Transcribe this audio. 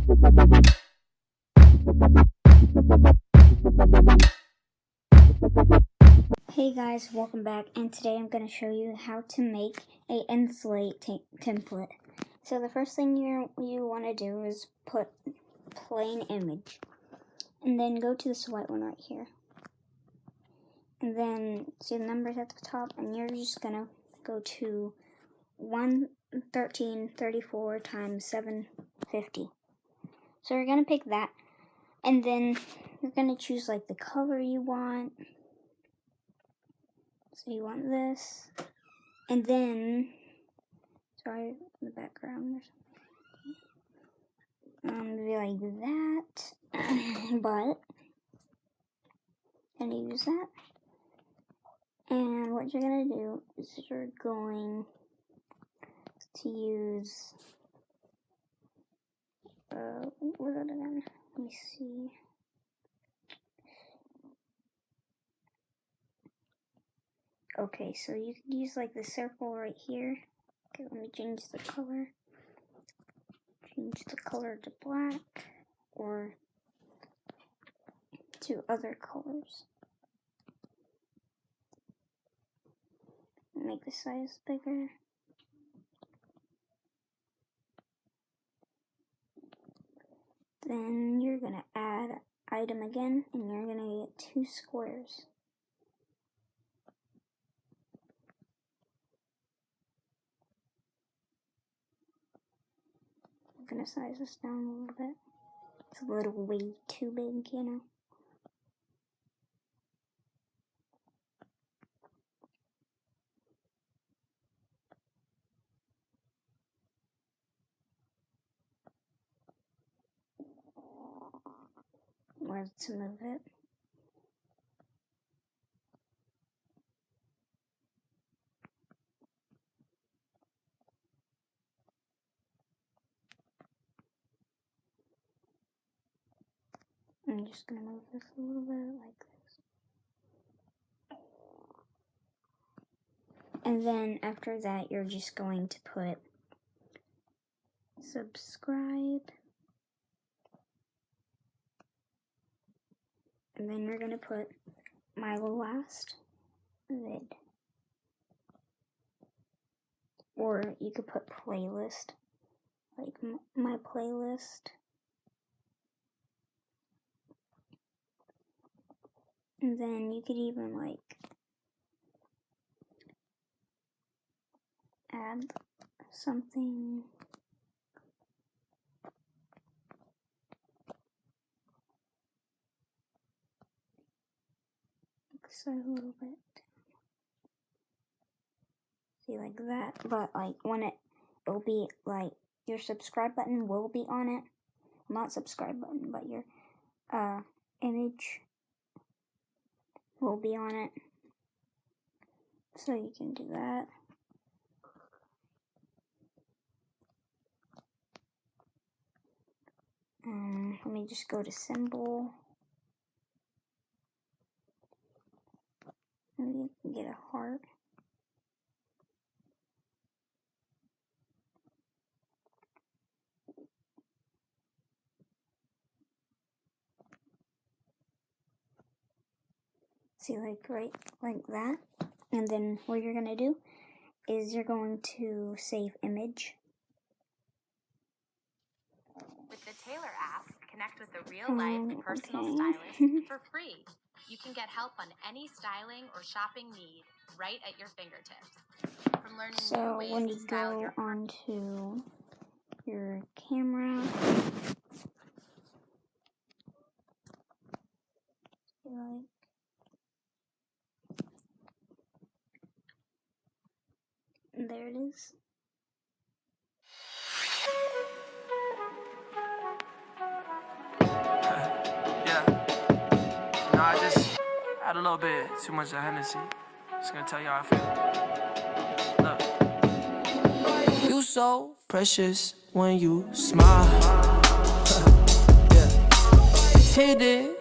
Hey guys, welcome back, and today I'm going to show you how to make a slate template. So the first thing you want to do is put plain image, and then go to this white one right here, and then see the numbers at the top, and you're just going to go to 11334 times 750. So you're going to pick that, and then you're going to choose like the color you want. So you want this, and then, sorry, the background or something. Be like that, but, and use that. And what you're gonna do is you're going to use, what was it again? Let me see. Okay, so you could use like the circle right here. Okay, let me change the color. Change the color to black or to other colors. Make the size bigger. Then you're gonna add item again, and you're gonna get 2 squares. I'm gonna size this down a little bit. It's a little way too big, you know. Where to move it. I'm just gonna move this a little bit like this. And then after that, you're just going to put subscribe. And then you're gonna put my last vid. Or you could put playlist, like my playlist. And then you could even like add something. So a little bit. See, like that. But like when it'll be like your subscribe button will be on it. Not subscribe button, but your image will be on it. So you can do that. Let me just go to symbol. Maybe you can get a heart. See, like right like that. And then what you're gonna do is you're going to save image. With the Tailor app, connect with a real-life personal stylist for free. You can get help on any styling or shopping need right at your fingertips. From learning new ways when to you style go your onto your camera, like there it is. Yeah. No, I just had a little bit too much of Hennessy. Just gonna tell you how I feel. Look. You so precious when you smile. Yeah. Hit it